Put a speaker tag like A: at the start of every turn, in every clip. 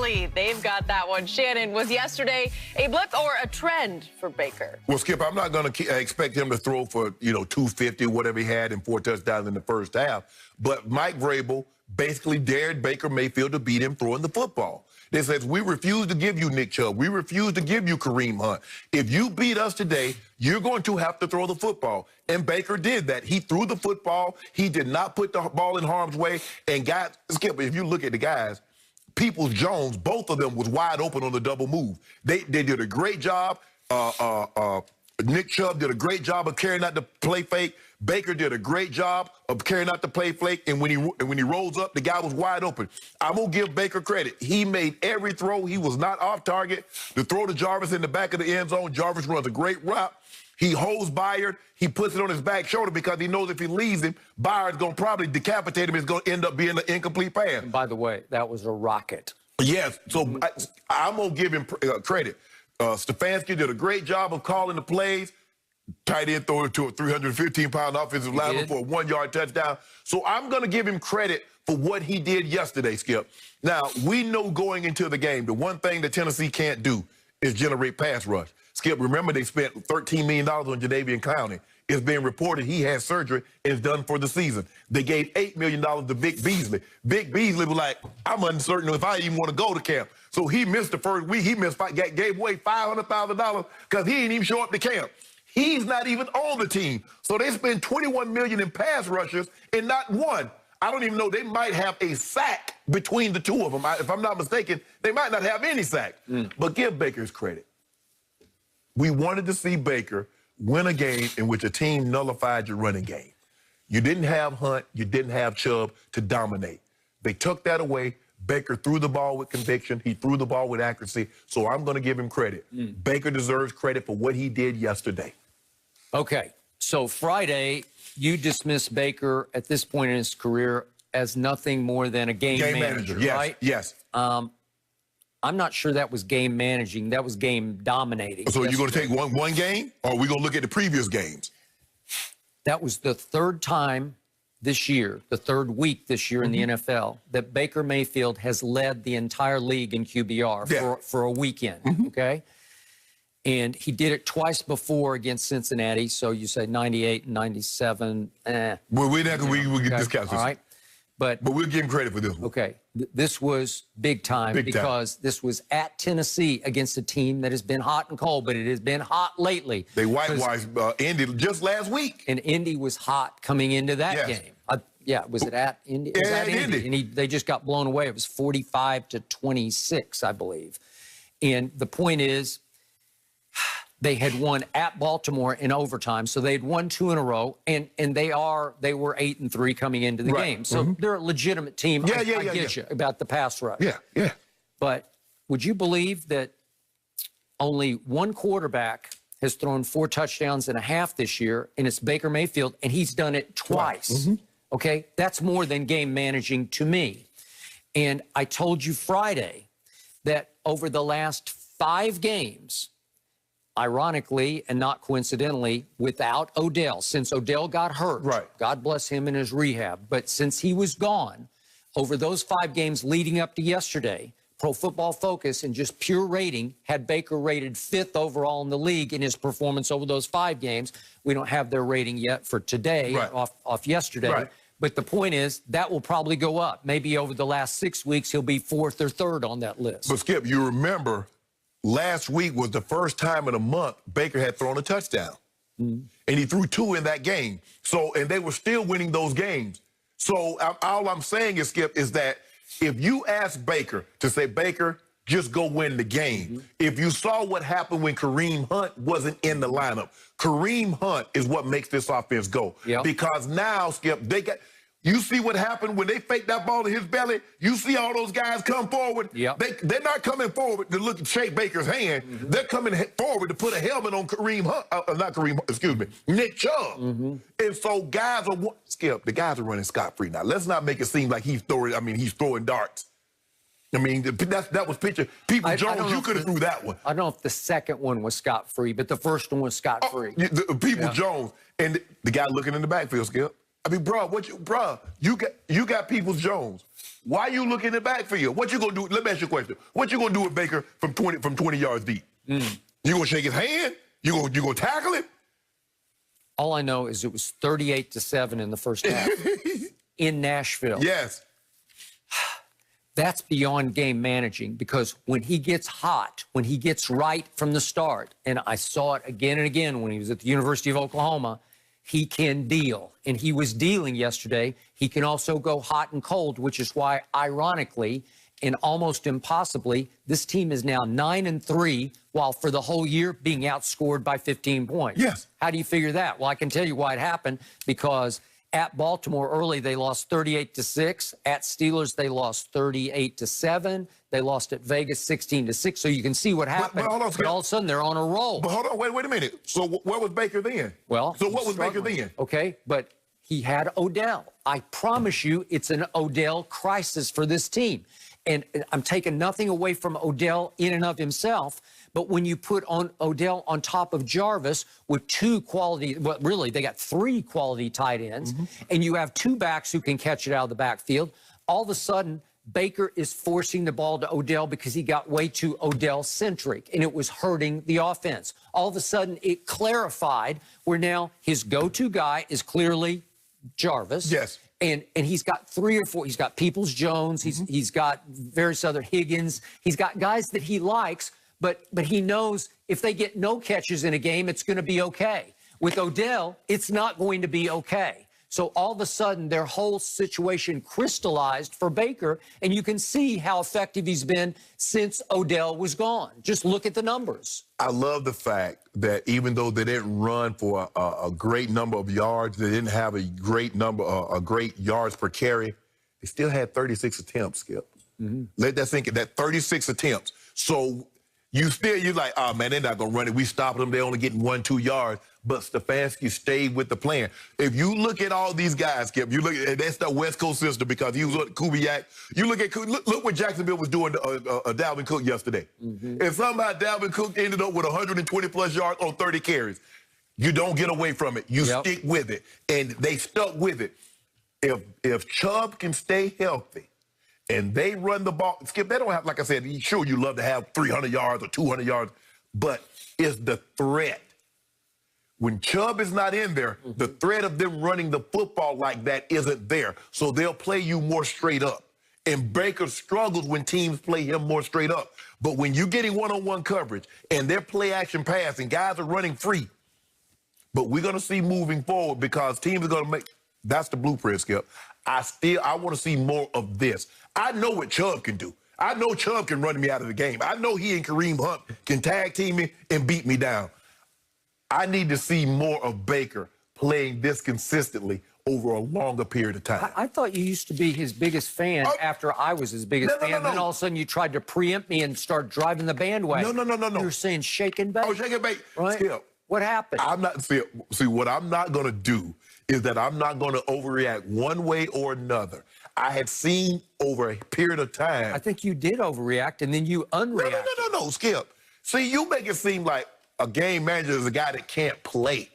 A: Philly. They've got that one. Shannon, was yesterday a blip or a trend for Baker?
B: Well, Skip, I'm not going to expect him to throw for, 250, whatever he had, and 4 touchdowns in the first half. But Mike Vrabel basically dared Baker Mayfield to beat him throwing the football. They says, we refuse to give you Nick Chubb. We refuse to give you Kareem Hunt. If you beat us today, you're going to have to throw the football. And Baker did that. He threw the football. He did not put the ball in harm's way. And guys, Skip, if you look at the guys, Peoples-Jones, both of them was wide open on the double move. They did a great job. Nick Chubb did a great job of carrying out the play fake. Baker did a great job of carrying out the play fake. And when he rolls up, the guy was wide open. I'm going to give Baker credit. He made every throw. He was not off target. The throw to Jarvis in the back of the end zone, Jarvis runs a great route. He holds Byard. He puts it on his back shoulder because he knows if he leaves him, Byard's going to probably decapitate him. It's going to end up being an incomplete pass.
C: And by the way, that was a rocket.
B: Yes. So I'm going to give him credit. Stefanski did a great job of calling the plays. Tight end throw it to a 315-pound offensive lineman for a 1-yard touchdown. So I'm going to give him credit for what he did yesterday, Skip. Now, we know going into the game, the one thing that Tennessee can't do is generate pass rush. Skip, remember they spent $13 million on Jadeveon Clowney. It's being reported he had surgery and is done for the season. They gave $8 million to Vic Beasley. Vic Beasley was like, I'm uncertain if I even want to go to camp. So he missed the first week. He gave away $500,000 because he didn't even show up to camp. He's not even on the team. So they spend $21 million in pass rushers and not one. I don't even know. They might have a sack between the two of them. If I'm not mistaken, they might not have any sack. But give Baker's credit. We wanted to see Baker win a game in which a team nullified your running game. You didn't have Hunt. You didn't have Chubb to dominate. They took that away. Baker threw the ball with conviction. He threw the ball with accuracy. So I'm going to give him credit. Baker deserves credit for what he did yesterday.
C: Okay, so Friday, you dismissed Baker at this point in his career as nothing more than a game manager,
B: yes,
C: right?
B: Yes.
C: I'm not sure that was game managing. That was game dominating.
B: So you're going to take one game, or are we going to look at the previous games?
C: That was the third time this year, the third week this year in the NFL, that Baker Mayfield has led the entire league in QBR for a weekend, okay? And he did it twice before against Cincinnati, so you say 98 and 97.
B: Well, we can discuss this.
C: All right. But
B: we'll give him credit for this one.
C: Okay. This was big time because this was at Tennessee against a team that has been hot and cold, but it has been hot lately.
B: They whitewashed Indy just last week.
C: And Indy was hot coming into that game. Was it at Indy? It was at Indy. And they just got blown away. It was 45-26, I believe. And the point is, they had won at Baltimore in overtime, so they had won 2 in a row, and they were 8-3 coming into the game. So they're a legitimate team. I get you about the pass rush.
B: Yeah.
C: But would you believe that only one quarterback has thrown 4 touchdowns and a half this year, and it's Baker Mayfield, and he's done it twice. Okay, that's more than game managing to me. And I told you Friday that over the last 5 games, ironically and not coincidentally, without Odell, since Odell got hurt, God bless him in his rehab, but since he was gone, over those 5 games leading up to yesterday, Pro Football Focus and just pure rating had Baker rated 5th overall in the league in his performance over those 5 games. We don't have their rating yet for today, off yesterday. But the point is, that will probably go up. Maybe over the last 6 weeks, he'll be 4th or 3rd on that list.
B: But Skip, you remember last week was the first time in a month Baker had thrown a touchdown. And he threw 2 in that game. And they were still winning those games. So all I'm saying is, Skip, is that if you ask Baker to say, Baker, just go win the game. If you saw what happened when Kareem Hunt wasn't in the lineup, Kareem Hunt is what makes this offense go. Because now, Skip, you see what happened when they faked that ball to his belly? You see all those guys come forward? They're not coming forward to look at shake Baker's hand. They're coming forward to put a helmet on Kareem Hunt, Nick Chubb. And so guys are, Skip, the guys are running scot-free now. Let's not make it seem like he's throwing darts. I mean, that was picture. Peoples-Jones, you could have threw that one.
C: I don't know if the second one was scot-free, but the first one was scot-free.
B: Peoples-Jones, and the guy looking in the backfield, Skip. I mean, you got Peoples Jones. Why you looking in the backfield? What you gonna do? Let me ask you a question. What you gonna do with Baker from 20 yards deep? You gonna shake his hand? You gonna tackle him?
C: All I know is it was 38-7 in the first half in Nashville.
B: Yes.
C: That's beyond game managing, because when he gets hot, when he gets right from the start, and I saw it again and again when he was at the University of Oklahoma, he can deal. And he was dealing yesterday. He can also go hot and cold, which is why, ironically, and almost impossibly, this team is now 9-3, while for the whole year being outscored by 15 points.
B: Yes.
C: How do you figure that? Well, I can tell you why it happened, because at Baltimore early, they lost 38-6. At Steelers, they lost 38-7. They lost at Vegas 16-6. So you can see what happened. But all of a sudden, they're on a roll.
B: But hold on, wait a minute. So where was Baker then?
C: Well,
B: so what was Baker then?
C: Okay, but he had Odell. I promise you, it's an Odell crisis for this team. And I'm taking nothing away from Odell in and of himself, but when you put on Odell on top of Jarvis with two quality, well, really, they got three quality tight ends, and you have two backs who can catch it out of the backfield, all of a sudden, Baker is forcing the ball to Odell because he got way too Odell-centric, and it was hurting the offense. All of a sudden, it clarified where now his go-to guy is clearly Jarvis.
B: Yes.
C: And he's got three or four. He's got Peoples Jones. He's got various other Higgins. He's got guys that he likes, but he knows if they get no catches in a game, it's going to be okay. With Odell, it's not going to be okay. So all of a sudden, their whole situation crystallized for Baker, and you can see how effective he's been since Odell was gone. Just look at the numbers.
B: I love the fact that even though they didn't run for a great number of yards, they didn't have a great number, great yards per carry, they still had 36 attempts, Skip. Let that sink in, that 36 attempts. So you're like, oh, man, they're not going to run it. We stopped them. They're only getting 1-2 yards. But Stefanski stayed with the plan. If you look at all these guys, Skip, you look at that's the West Coast system because he was with Kubiak. You look what Jacksonville was doing to Dalvin Cook yesterday. If somehow Dalvin Cook ended up with 120-plus yards on 30 carries, you don't get away from it. You stick with it. And they stuck with it. If Chubb can stay healthy and they run the ball, Skip, they don't have, like I said, sure, you love to have 300 yards or 200 yards, but it's the threat. When Chubb is not in there, the threat of them running the football like that isn't there. So they'll play you more straight up. And Baker struggles when teams play him more straight up. But when you're getting one-on-one coverage and they're play-action pass and guys are running free, but we're going to see moving forward because teams are going to make – that's the blueprint, Skip. I want to see more of this. I know what Chubb can do. I know Chubb can run me out of the game. I know he and Kareem Hunt can tag team me and beat me down. I need to see more of Baker playing this consistently over a longer period of time.
C: I thought you used to be his biggest fan after I was his biggest fan. Then all of a sudden you tried to preempt me and start driving the bandwagon.
B: No.
C: You were saying shake and bake.
B: Oh, shake and bake.
C: Right?
B: Skip.
C: What happened?
B: See, what I'm not going to do is that I'm not going to overreact one way or another. I had seen over a period of time.
C: I think you did overreact, and then you unreacted.
B: No, Skip. See, you make it seem like a game manager is a guy that can't play.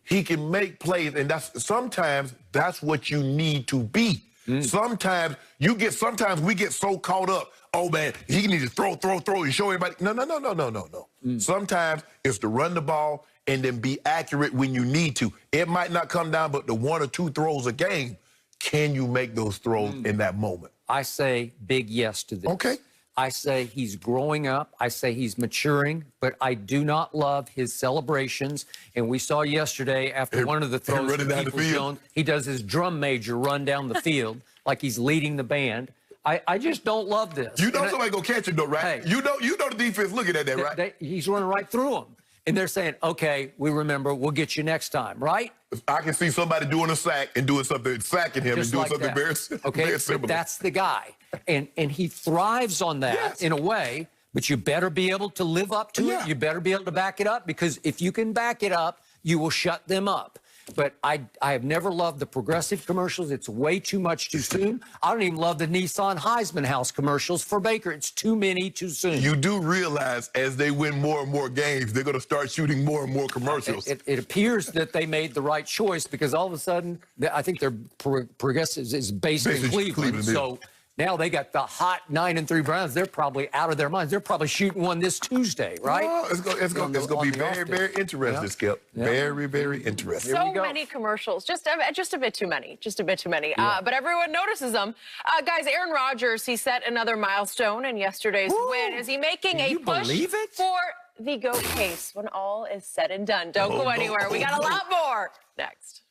B: He can make plays, and sometimes that's what you need to be. Sometimes we get so caught up. Oh man, he needs to throw, and show everybody. No. Sometimes it's to run the ball and then be accurate when you need to. It might not come down, but the 1 or 2 throws a game. Can you make those throws in that moment?
C: I say big yes to this.
B: Okay.
C: I say he's growing up. I say he's maturing, but I do not love his celebrations. And we saw yesterday after one of the throws to Peoples Jones, he does his drum major run down the field like he's leading the band. I just don't love this.
B: You know somebody gonna catch him though, right?
C: Hey,
B: you know the defense looking at that, right?
C: He's running right through them. And they're saying, okay, we remember, we'll get you next time, right?
B: I can see somebody doing a sack and doing something, sacking him
C: Just
B: and doing
C: like
B: something
C: that.
B: very similar.
C: That's the guy. And he thrives on that in a way, but you better be able to live up to it. You better be able to back it up, because if you can back it up, you will shut them up. But I have never loved the Progressive commercials. It's way too much too soon. I don't even love the Nissan Heisman House commercials for Baker. It's too many too soon.
B: You do realize as they win more and more games, they're going to start shooting more and more commercials.
C: It appears that they made the right choice because all of a sudden, I think their Progressive is based in Cleveland. So now they got the hot 9-3 Browns. They're probably out of their minds. They're probably shooting one this Tuesday, right?
B: Oh, it's going to be very, very interesting, Skip.
C: Yeah.
B: Very, very interesting.
A: So many commercials, just a bit too many, but everyone notices them. Guys, Aaron Rodgers, he set another milestone in yesterday's win. Is he making a push for the GOAT case when all is said and done? Don't go anywhere. We got a lot more next.